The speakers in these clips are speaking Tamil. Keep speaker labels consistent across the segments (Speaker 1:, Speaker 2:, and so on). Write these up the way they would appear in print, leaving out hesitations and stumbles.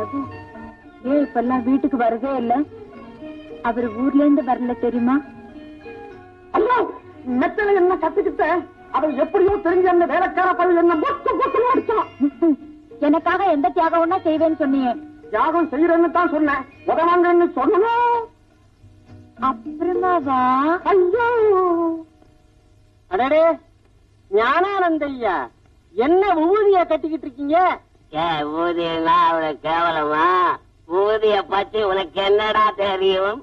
Speaker 1: ஏன் இப்பெல்லாம் வீட்டுக்கு வரதே இல்ல? அவர் ஊர்ல இருந்து வரல தெரியுமா?
Speaker 2: ஐயோ, மெத்தல என்ன கத்துக்கிட்ட? அவன் எப்படியோ தெரிஞ்ச அந்த வேலைக்கார பையன் என்ன மொத்த போட்டு அடிச்சான்.
Speaker 1: எனக்காக எந்த தியாகம்னா செய்வேன்னு சொன்னீங்க.
Speaker 2: தியாகம் செய்யறேன்னு தான் சொன்னேன், உதவாங்கன்னு சொன்னோம்.
Speaker 1: அப்புறமாவா?
Speaker 2: ஐயோ, அடடே ஞானானந்தையா, என்ன ஊதிய கட்டிக்கிட்டு இருக்கீங்க?
Speaker 3: ஊதியனா அவளை கேவலமா? ஊதிய பத்தி உனக்கு என்னடா தெரியும்?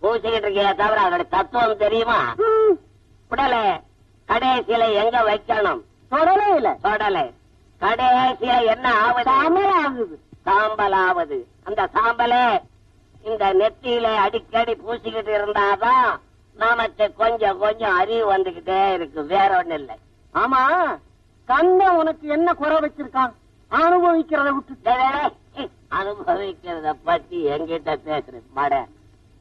Speaker 3: பூசிக்கிட்டு இருக்கிய தவிர அவரோட தத்துவம் தெரியுமா? உடலே கடைசியில எங்க வைக்கணும்?
Speaker 2: தொடலே இல்ல.
Speaker 3: தொடலை கடைசியில என்ன ஆகுது?
Speaker 2: ஆகுது.
Speaker 3: சாம்பல் ஆகுது. அந்த சாம்பலே இந்த நெத்தியில அடிக்கடி பூசிக்கிட்டு இருந்தாதான் நமக்கு கொஞ்சம் கொஞ்சம் அறிவு வந்துகிட்டே இருக்கு, வேற ஒண்ணு இல்லை.
Speaker 2: ஆமா, கண்ண உனக்கு என்ன குறை வச்சிருக்கான்? அனுபவிக்கிறத விட்டு.
Speaker 3: அனுபவிக்கிறத பத்தி என்கிட்ட பேசுறது மட.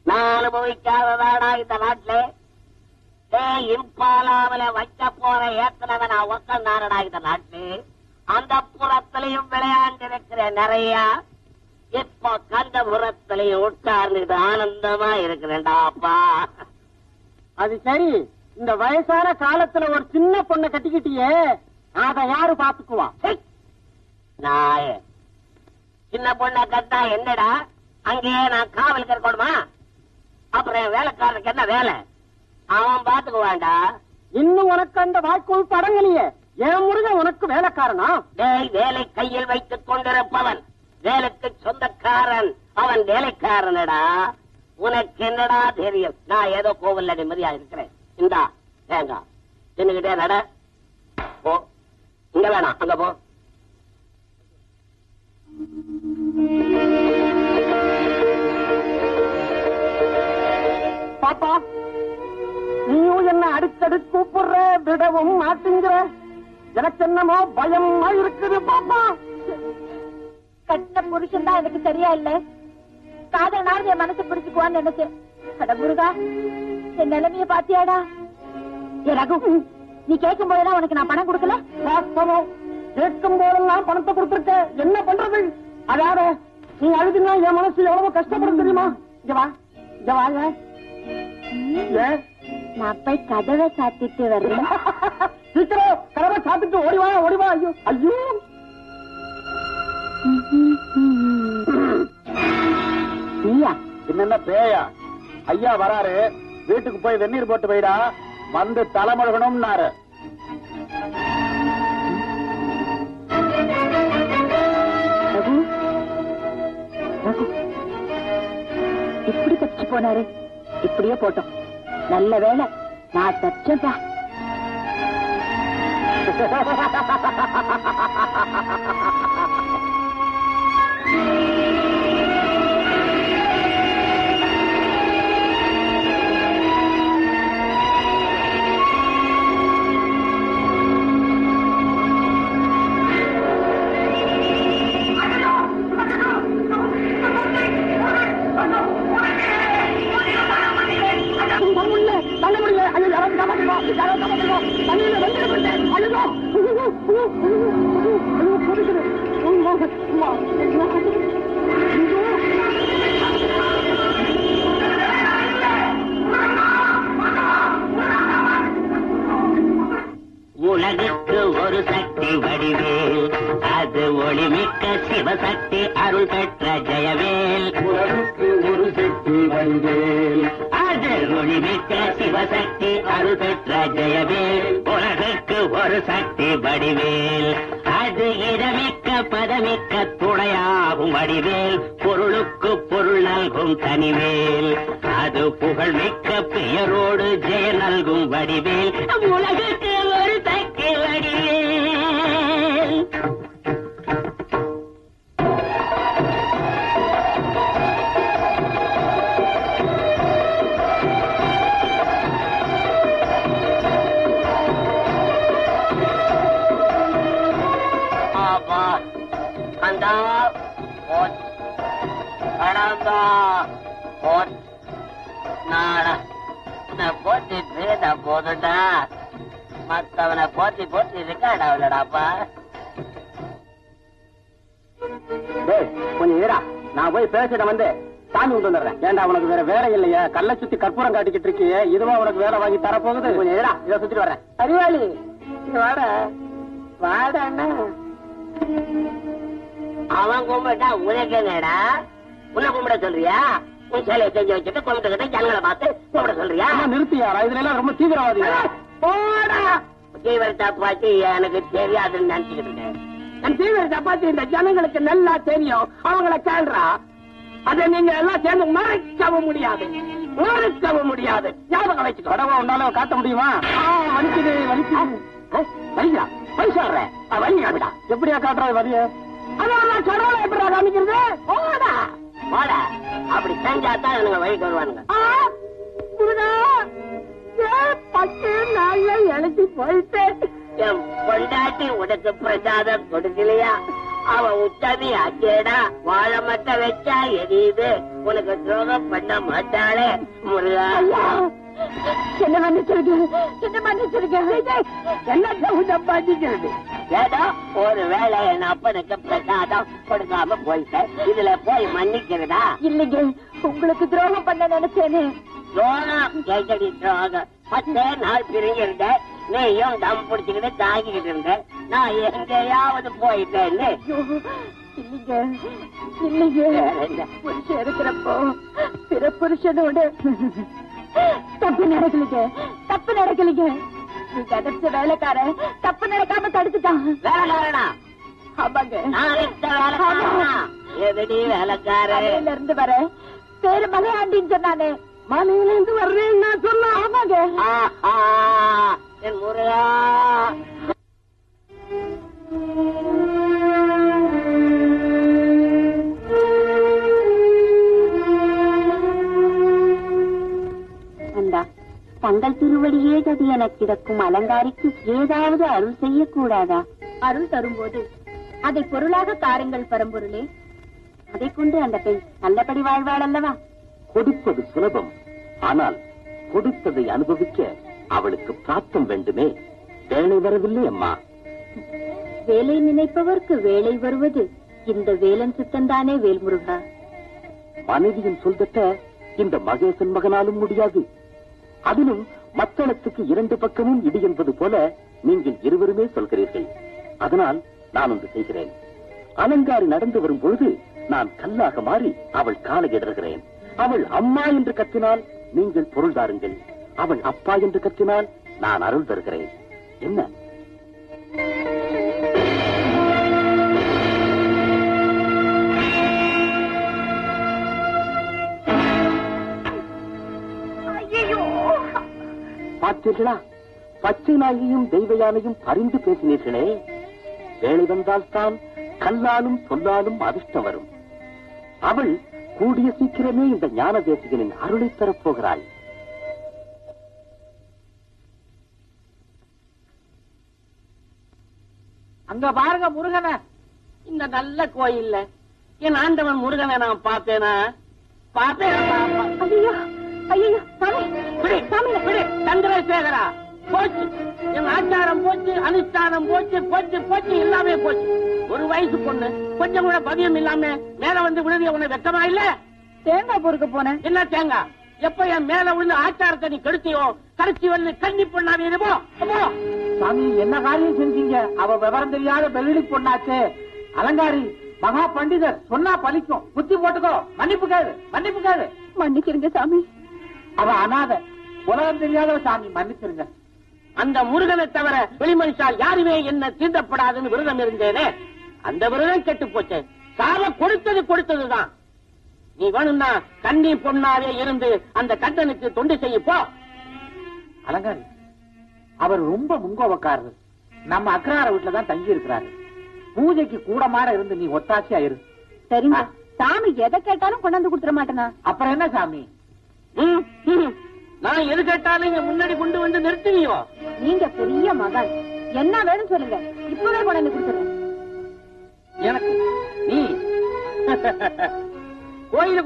Speaker 3: நான் அனுபவிக்காததாடா இந்த நாட்டுல. இம்பாலாவில வைக்க போற ஏத்தனவன் நான் உக்காந்தானடா இந்த நாட்டு. அந்த புறத்திலையும் விளையாண்டு இருக்கிறேன் நிறைய. இப்போ கந்தபுரத்திலையும் உட்கார்ந்துட்டு ஆனந்தமா இருக்கிறேன்டா அப்பா.
Speaker 2: அது சரி, இந்த வயசான காலத்துல ஒரு சின்ன பொண்ணை கட்டிக்கிட்டியே, அத யாரு பாத்துக்குவா?
Speaker 3: நாய சின்ன பொண்ணை கட்டா என்னடா? அங்கேயே நான் காவலுக்கு இருக்கணுமா? அப்புறம் என் வேலைக்காரனுக்கு என்ன வேலை? அவன் பாத்துக்குவான்டா.
Speaker 2: இன்னும் உனக்கு அந்த வாய்க்குள் படங்கலையே. என் முருகன் உனக்கு வேலைக்காரனா?
Speaker 3: வேலை கையில் வைத்துக் கொண்டிருப்பவன் வேலைக்கு சொந்தக்காரன், அவன் வேலைக்காரனடா. உனக்கு என்னடா தெரியும்? நான் ஏதோ கோவில்ல நிம்மதியா இருக்கிறேன். இந்தா தேங்காய் தின்னுகிட்டே நட போ. இங்க வேணாம், அங்க போ.
Speaker 2: பாப்பா, நீயும் என்ன அடிக்கடி கூப்பிடுற, விடவும் மாட்டேங்கிற. எனக்கு என்னமோ பயமா இருக்குது பாப்பா.
Speaker 1: கட்டின புருஷன் தான் எனக்கு சரியா இல்ல. காதலனால என் மனசு பிடிச்சுக்குவான்னு நினைச்சேன். அட முருகா, என் நிலைமைய பாத்தியாடா? ஏ ரகு, நீ கேட்கும் போதெல்லாம் உனக்கு நான் பணம் கொடுக்கல?
Speaker 2: வாஸ்தவம், கேட்கும் போதெல்லாம் பணத்தை கொடுத்துருக்க. என்ன பண்றது? அதாவது நீ அழுதுனா என் மனசு எவ்வளவு கஷ்டப்படும் தெரியுமா? இங்க வா, இங்க வாங்க.
Speaker 1: நான் போய் கதவை சாத்திட்டு வரேன்.
Speaker 2: சீக்கிரம் கதவை சாத்திட்டு ஓடிவா, ஓடிவா. ஐயோ ஐயோ,
Speaker 1: நீயா?
Speaker 2: என்னென்ன பேயா? ஐயா வராரு, வீட்டுக்கு போய் வெந்நீர் போட்டு வைடா, வந்து தலைமுழுகணும்னாரு.
Speaker 1: இப்படி தப்பிச்சு போனாரு. இப்படியே போட்டோம். நல்ல வேலை நான் தச்சேன்ப்பா.
Speaker 3: உலகுக்கு ஒரு சக்தி வடிவேல், அது ஒளிமிக்க சிவசக்தி அருள் பெற்ற ஜெயவேல்.
Speaker 2: உலகுக்கு ஒரு சக்தி வடிவேல்,
Speaker 3: அது ஒளிமிக்க சிவசக்தி அருள் பெற்ற ஜெயவேல். உலகுக்கு ஒரு சக்தி வடிவேல், அது இடமிக்க பதமிக்க துணையாகும் வடிவேல். பொருளுக்கு பொருள் நல்கும் தனிவேல், அது புகழ்மிக்க பெயரோடு ஜெய நல்கும் வடிவேல். உலகுக்கு ஒரு சக்தி வடிவேல். அந்த போத்திட்டு போதுட்டா, மத்தவனை போத்தி போத்தி இருக்காடா அவளடாப்பா.
Speaker 2: கொஞ்சம் ஏடா, நான் போய் பேசிட வந்து சாமி கொண்டு வந்துடுறேன். ஏண்டா உனக்கு வேற வேலை இல்லையா? கல்லை சுத்தி கற்பூரம் காட்டிக்கிட்டு இருக்கியே, இதுவா உனக்கு வேலை வாங்கி தரப்போகுது? கொஞ்சம் ஏடா, இதை சுத்திட்டு வரேன்.
Speaker 3: அறிவாளி வாட வாடா. அவன் கும்பிட்டா உனக்கு என்னடா? உன்னை கும்பிட சொல்றியா? உன் சேலையை செஞ்சு வச்சுட்டு கும்பிட்டுக்கிட்ட ஜனங்களை பார்த்து கும்பிட சொல்றியா?
Speaker 2: நிறுத்தியாரா? இதுல எல்லாம் ரொம்ப தீவிரவாதி.
Speaker 3: போடா தீவிரத்தை பார்த்து எனக்கு தெரியாதுன்னு நினைச்சுக்கிட்டு இருக்கேன்.
Speaker 2: தீவிரத்தை பார்த்து இந்த ஜனங்களுக்கு நல்லா தெரியும். அவங்களை கேள்றா, அதை நீங்க எல்லாம் சேர்ந்து மறைக்கவும் முடியாது. ஞாபகம் வச்சுக்கோ. கடவுளை உன்னால காட்ட முடியுமா? வலிக்குது வலிக்கிறா பைசாடுறேன் வலிக்காடா. எப்படியா காட்டுறது வலிய? அதான் கடவுளை எப்படியா காமிக்கிறது?
Speaker 3: போடா அப்படி செஞ்சாதான் இவனுங்க வழிக்கு வருவானுங்க.
Speaker 2: பட்டு நாய எழுதி போயிட்டு
Speaker 3: என் பொண்டாட்டி உனக்கு பிரசாதம் கொடுக்கலையா? அவ உத்தமி அச்சேடா. வாழை மட்ட வச்சா எரியுது. உனக்கு துரோகம் பண்ண மாட்டாளே முருகா.
Speaker 1: என்ன மன்னிச்சிருக்க, என்ன
Speaker 3: பண்ணிக்கிறது? ஏதோ ஒரு வேளை என் அப்பனுக்கு பிரசாதம் கொடுக்காம போயிட்டேன். இதுல போய் மன்னிக்கிறதா?
Speaker 1: இல்லைங்க, உங்களுக்கு துரோகம் பண்ண நினைச்சேனே.
Speaker 3: துரோகம் கேட்டடி துரோகம். 10 நாள் பிரிஞ்சிருந்தேன். நீயும் தம் பிடிச்சுக்கிட்டு தாங்கிக்கிட்டு இருந்தேன். நான் எங்கேயாவது போயிட்டேன்னு.
Speaker 1: இல்லைங்க, புருஷன் இருக்கிறப்போ பிற புருஷனோட தப்பு நடக்கலைங்க. நீ கிடைச்ச வேலைக்காரன் தப்பு நடக்காம தடுத்துட்டான்.
Speaker 3: வேலைக்காரனா?
Speaker 1: ஆமாங்க.
Speaker 3: நான் வேலைக்காரனா? எதடி வேலைக்காரன்
Speaker 1: இருந்து வர பேரு மலையாண்டின்னு சொன்னானே.
Speaker 2: மலையில இருந்து வர்றேன்னு நான் சொன்ன.
Speaker 1: ஆமாங்க.
Speaker 3: என் முருகா.
Speaker 1: தங்கள் திருவடியே கதி எனக்கு கிடக்கும் அலங்காரிக்கு ஏதாவது அருள் செய்யக்கூடாதா? அருள் தரும்போது அதை பொருளாக காருங்கள் பரம்பொருளே. அதை கொண்டு அந்த பெண் நல்லபடி வாழ்வாள் அல்லவா?
Speaker 4: கொடுப்பது சுலபம், ஆனால் கொடுத்ததை அனுபவிக்க அவளுக்கு பிராப்தம் வேண்டுமே. வேலை வரவில்லை அம்மா.
Speaker 1: வேலை நினைப்பவர்க்கு வேலை வருவது இந்த வேலன் சித்தந்தானே வேல்முருகா.
Speaker 4: மனைவியின் சொல்தட்ட இந்த மகேசன் மகனாலும் முடியாது. அதிலும் மத்தளத்துக்கு 2 பக்கமும் இடி என்பது போல நீங்கள் இருவருமே சொல்கிறீர்கள். அதனால் நான் ஒன்று செய்கிறேன். அலங்காரி நடந்து வரும் பொழுது நான் கல்லாக மாறி அவள் காலை இடறுகிறேன். அவள் அம்மா என்று கத்தினால் நீங்கள் பொருள் தாருங்கள். அவள் அப்பா என்று கத்தினால் நான் அருள் தருகிறேன். என்ன? பார்த்தீர்களா? பச்சை நாயையும் தெய்வ யானையும் பரிந்து பேசினீர்களே. வேலை வந்தால் தான் கல்லாலும் சொல்லாலும் அதிர்ஷ்டம் வரும். அவள் கூடிய சீக்கிரமே இந்த ஞான தேசிகனின் அருளை தரப்போகிறாள்.
Speaker 2: அங்க பாருங்க முருகனை. இந்த நல்ல கோயில்ல என் ஆண்டவன் முருகனை நான் பார்த்தேனா?
Speaker 1: ஐயோ
Speaker 2: சந்திரசேகரா போச்சு. என் ஆச்சாரம் போச்சு, அனுஷ்டானம் போச்சு, எல்லாமே போச்சு. ஒரு வயசு பொண்ணு கொஞ்சம் கூட பதியம் இல்லாம மேல வந்து விழுதிய உன்னை வெக்கமா இல்ல?
Speaker 1: தேங்காய் பொறுக்க போனேன்.
Speaker 2: என்ன தேங்காய்? எப்ப என் மேல விழுந்து ஆச்சாரத்தை நீ கெடுத்தியோ கடைசி வந்து கண்ணி பொண்ணாவே இருப்போ. சாமி என்ன காரியம் செஞ்சீங்க? அவ விவரம் தெரியாத பெருளி பொண்ணாச்சே. அலங்காரி மகா பண்டிதர் சொன்னா பலிக்கும். புத்தி போட்டுக்கோ. மன்னிப்பு கேளு.
Speaker 1: மன்னிச்சிருங்க சாமி.
Speaker 2: அவ அனாத, உலகம் தெரியாத சாமி. மன்னிச்சிருங்க. அந்த முருகனை தவிர வெளிமனுஷால் யாருமே என்ன தீண்டப்படாதுன்னு விரதம் இருந்தேனே, அந்த விரதம் கெட்டு போச்சு. சாவ கொடுத்ததுதான். நீ வேணும்னா கண்ணி பொண்ணாவே இருந்து அந்த கட்டனுக்கு தொண்டு செய்ய போ. அலங்காரி அவர் ரொம்ப முங்கோவக்காரரு. நம்ம அக்ரார வீட்டுலதான் தங்கி இருக்கிறாரு. பூஜைக்கு கூட மாட இருந்து நீ ஒத்தாசியா இரு.
Speaker 1: சரிங்க. சாமி எதை கேட்டாலும் கொண்டாந்து கொடுத்துட மாட்டேனா?
Speaker 2: அப்புறம் என்ன சாமி? நான் எது கேட்டாலும் இங்க முன்னாடி கொண்டு வந்து நிறுத்துவியோ?
Speaker 1: நீங்க பெரிய மகன். என்ன வேணும் சொல்லுங்க, இப்பவே கொண்டாந்து கொடுத்துறேன்.
Speaker 2: எனக்கு நீ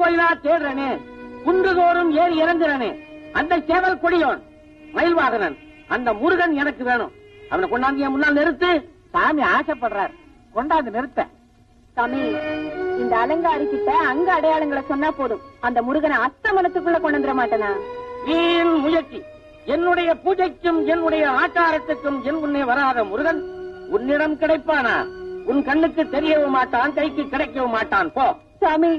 Speaker 2: கோயிலா தேடுறனே, குன்றுதோறும் ஏறி இறங்குறனே, அந்த சேவல் கொடியோன் மயில்வாகனன் அந்த முருகன் எனக்கு வேணும். அவனை கொண்டாந்து என் முன்னால் நிறுத்து. சாமி ஆசைப்படுறார், கொண்டாந்து நிறுத்த.
Speaker 1: சாமி இந்த அலங்காரி கிட்ட அங்க அடையாளங்களை சொன்னா போதும், அந்த முருகனை அஸ்தமனத்துக்குள்ள கொண்டு வந்துட மாட்டேனா?
Speaker 2: வீண் முயற்சி. என்னுடைய பூஜைக்கும் என்னுடைய ஆச்சாரத்துக்கும் என் முன்னே வராத முருகன் உன்னிடம் கிடைப்பானா? உன் கண்ணுக்கு தெரியவும் மாட்டான், கைக்கு கிடைக்கவும் மாட்டான். போ
Speaker 1: சாமி,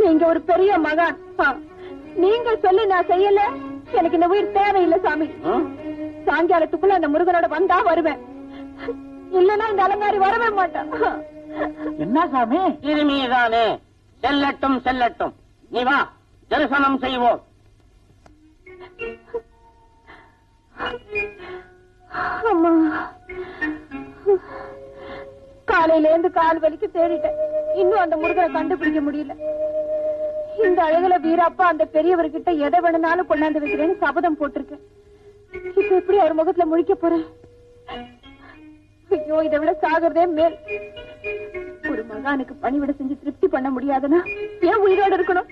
Speaker 1: நீங்க ஒரு பெரிய மகான். நீங்க சொல்லி நான் செய்யல, எனக்கு இந்த உயிர் தேவையில்லை சாமி. சாயங்காலத்துக்குள்ள அந்த முருகனோட வந்தா வருவேன், இல்லன்னா இந்த அலங்காரி வரவே மாட்டான்.
Speaker 2: என்ன சாமி? திரும்பிதானே, செல்லட்டும் செல்லட்டும். நீ வா, தரிசனம் செய்வோம்.
Speaker 1: அம்மா, காலையில இருந்து கால் வலிக்கு தேடிட்டேன், இன்னும் அந்த முருகனை கண்டுபிடிக்க முடியல. இந்த அழகுல வீரப்பா அந்த பெரியவர்கிட்ட எதை வேணும்னாலும் கொண்டாந்து வைக்கிறேன்னு சபதம் போட்டிருக்கேன். இப்ப எப்படி அவர் முகத்துல முழிக்க போறேன்? ஐயோ, இதை விட சாகிறதே மேல். ஒரு மகானுக்கு பணிவிட செஞ்சு திருப்தி பண்ண முடியாதுன்னா ஏன் உயிரோடு இருக்கணும்?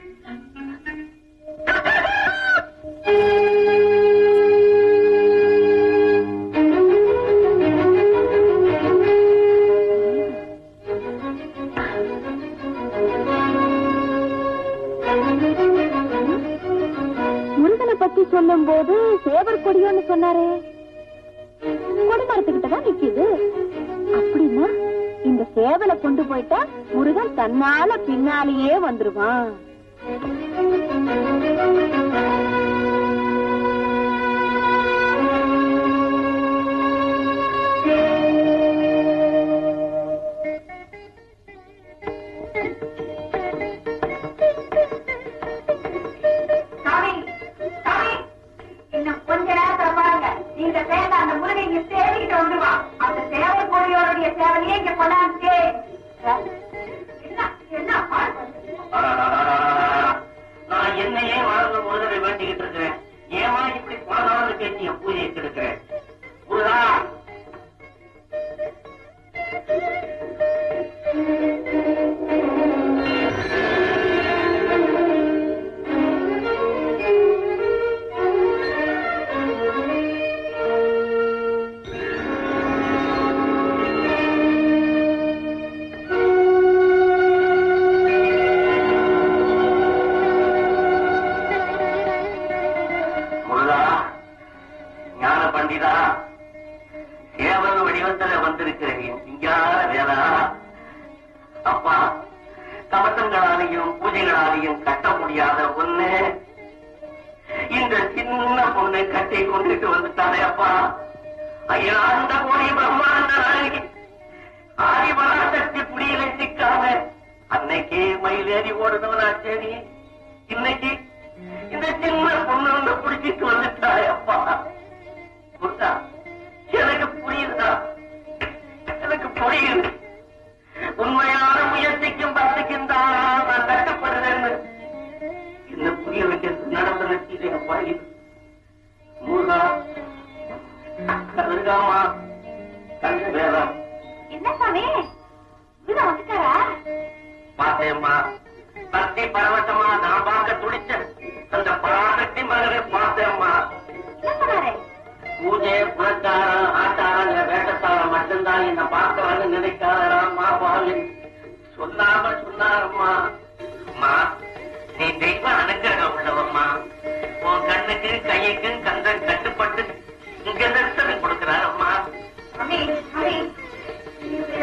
Speaker 1: முருகனை பத்தி சொல்லும் போது சேவர் கொடியோன்னு சொன்னாரே, கொடி மரத்துக்கிட்டதான் நிக்குது. அப்படின்னா இந்த சேவலை கொண்டு போயிட்டா முருகன் தன்னால பின்னாலேயே வந்துருவான்.
Speaker 5: இன்னும் கொஞ்ச நேரத்துல பாருங்க, நீங்க சேர்ந்த அந்த முருகன் இங்க சேவைக்கிட்ட வந்துருவா. அந்த சேவை கொடியோருடைய சேவையே இங்க கொண்டாந்து.
Speaker 3: நான் என்னையே வாழ்ந்த முருகனை வேண்டிக்கிட்டு இருக்கிறேன். ஏமா இப்படி பலநாள் பேசி என் பூஜையை கெடுக்கிறேன்? முருகா, பூஜைகளாலையும் கட்ட முடியாத ஒண்ணு இந்த சின்ன பொண்ணை கட்டி கொண்டுட்டு வந்துட்டானே அப்பா. ஐயா, அந்த கோடி பிரம்மாண்ட நாயகி ஆதிபராசக்தி புடியில சிக்காம அன்னைக்கு மயிலேறி ஓடுனவனா சரி, இன்னைக்கு இந்த சின்ன பொண்ணு வந்து பிடிச்சிட்டு வந்துட்டானே அப்பா. புரியுதா? எனக்கு புரியுதா? எனக்கு புரியுது. உண்மையான முயற்சிக்கும் பக்திக்கும் தான் நான் கட்டப்படுறேன்னு என்ன புரிய வைக்கிறது நடந்த நச்சீரை பாயுது. மூலா கருகாமா கண்ணு வேதம்.
Speaker 5: என்ன சாமி வந்துட்டாரா?
Speaker 3: பார்த்தேம்மா, பக்தி பரவசமா நான் பார்க்க துடிச்ச அந்த பராசக்தி மகனை பார்த்தேம்மா.
Speaker 5: என்ன சொன்னாரே?
Speaker 3: பூஜை புரட்டாரம் ஆட்டாரம் வேட்டத்தாரம் மட்டும்தான் என்ன பார்க்கலான்னு நினைக்காதராம்மா. பாவின் சொல்லாம சொன்னாரம்மா. அம்மா, நீ தெய்வ அனுக்கிரகம் உள்ளவம்மா. உன் கண்ணுக்கு கையுக்கும் கந்தன் கட்டுப்பட்டு இங்க தரிசனம் கொடுக்கிறாரம்மா.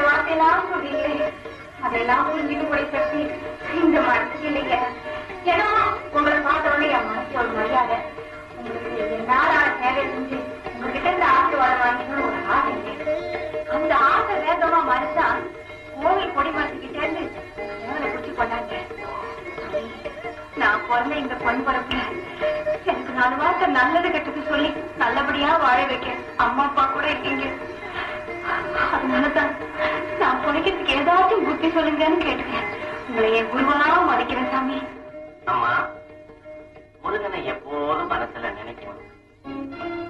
Speaker 5: வார்த்தையெல்லாம் சொல்றீங்களே, அதெல்லாம் புரிஞ்சுக்கக்கூடிய சக்தி இந்த மனசுக்கு இல்லைங்க. ஏன்னா உங்களை பார்த்தவொடனே என் மனசு ஒரு மரியாதை. உங்களுக்கு என்னால சேவை செஞ்சு உங்ககிட்ட இந்த ஆசீர்வாதம் வாங்கிக்கணும் ஒரு ஆசை. அந்த ஆசை வேகமா மறைச்சா கோவில் கொடி மரத்துக்கிட்டே இருந்து சேவலை குடிச்சு கொண்டாங்க. நான் பிறந்த இந்த பொன் பரப்புல எனக்கு 4 வார்த்தை நல்லது கெட்டது சொல்லி நல்லபடியா வாழ வைக்க அம்மா அப்பா கூட இருக்கீங்க. அதனாலதான் நான் பொழைக்கிறதுக்கு ஏதாச்சும் புத்தி சொல்லுங்கன்னு கேட்டுக்கேன். உங்களை என் குருவனா மதிக்கிறேன் சாமி.
Speaker 3: அம்மா, முருகனை எப்போதும் மனசுல நினைக்கணும்.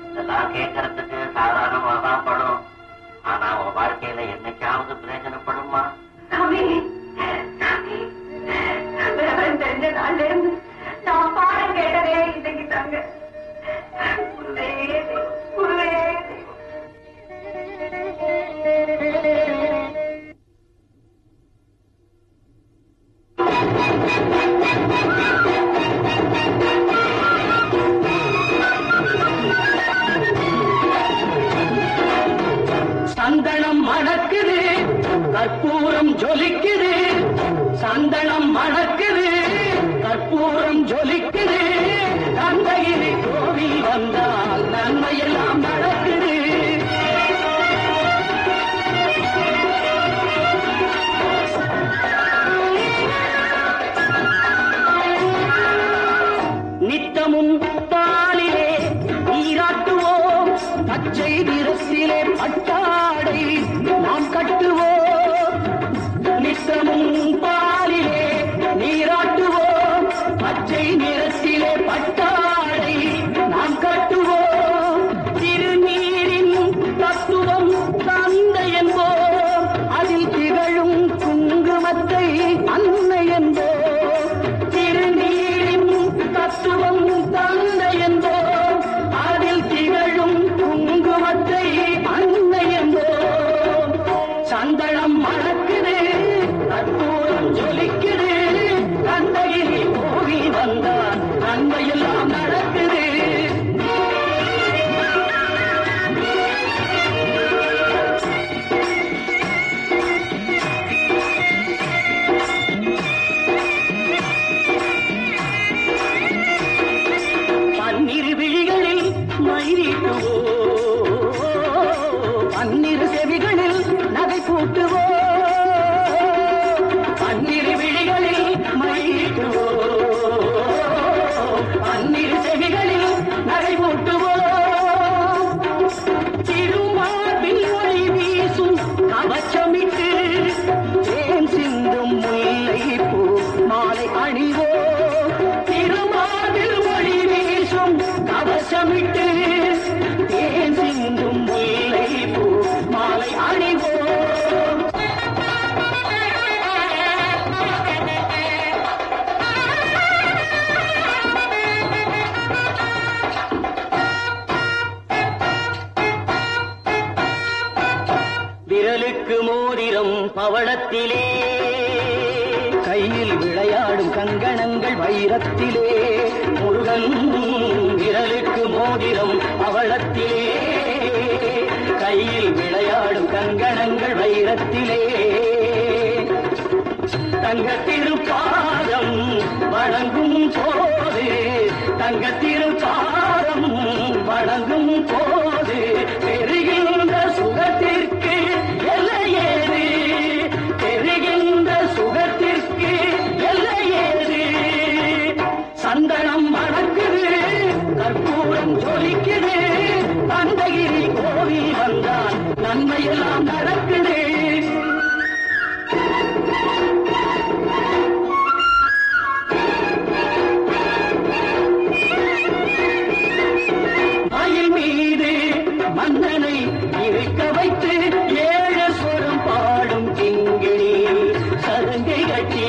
Speaker 3: இதெல்லாம் கேட்கறதுக்கு சாதாரணமாதான் படும். ஆனா உன் வாழ்க்கையில என்னைக்காவது பிரயோஜனப்படுமா?
Speaker 5: சாமி, விவரம் தெரிஞ்ச நாள்ல இருந்து நான் பாடம் கேட்டதே இன்னைக்கு தாங்க. குருவே தெய்வம், குருவே தெய்வம்.
Speaker 2: கற்பூரம் ஜொலிக்குது, சந்தனம் மணக்குது, கற்பூரம் ஜொலிக்குது, தந்தையிலே கோவில் வந்தால் நன்மையெல்லாம் நடக்குது. நித்தமும் பாலிலே நீராட்டுவோம், பச்சை நிறத்திலே பட்டாடை நாம் கட்டுவோம். நித்தமும் பாலிலே நீராட்டுவோம், பச்சை நிறத்திலே பட்டாடை நாம் கட்டுவோம். திருநீரின் தத்துவம் தந்தை என்போம், அதில் திகழும் குங்குமத்தை அன்னை என்போம். திருநீரின் தத்துவம் தந்தை என்போம், அதில் திகழும் குங்குமத்தை அன்னை என்போம். சந்தனம் மணக்குது, கற்பூரம் ஜொலிக்குது, தந்தையிலே கோவி வந்தார் நன்மையெல்லாம் நடக்குது. பன்னிரு விழிகளில் மயிலிட்டுவோம், பன்னிரு செவிகளில் நகை கூட்டுவோம். பன்னிரு விழிகளில் மயிலிட்டுவோம், பன்னிரு செவிகளில் நகை கூட்டுவோம். திருமார்பில் ஒளி வீசும் கவச்சமிட்டு, தேன் சிந்தும் முல்லை பூ மாலை அணிவோம். திருமார்பில் ஒளி வீசும் கவசமிட்டு, தேன் சிந்தும் முல்லை பூ மாலை அணிவோம். விரலுக்கு மோதிரம் பவளத்திலே, கையில் விளையாடும் கங்கணங்கள் வைரத்திலே. முருகன் விரலுக்கு மோதிரம் பவளத்திலே, கையில் விளையாடும் கங்கணங்கள் வைரத்திலே. தங்கத்திருப்பாதம் வணங்கும் போது, தங்கத்திருப்பாதம் வணங்கும் போது, பெறுகின்ற சுகத்திற்கு எல்லையேது, பெறுகின்ற சுகத்திற்கு எல்லையேது. சந்தனம் மணக்குது, கற்பூரம் ஜொலிக்குது, தந்தையிலே கோவில் வந்தால் நன்மையெல்லாம் நடக்குது. மயில் மீது மன்னனை இருக்க வைத்து, ஏழு சொரம் பாடும் கிங்கிணி சதங்கை கட்டி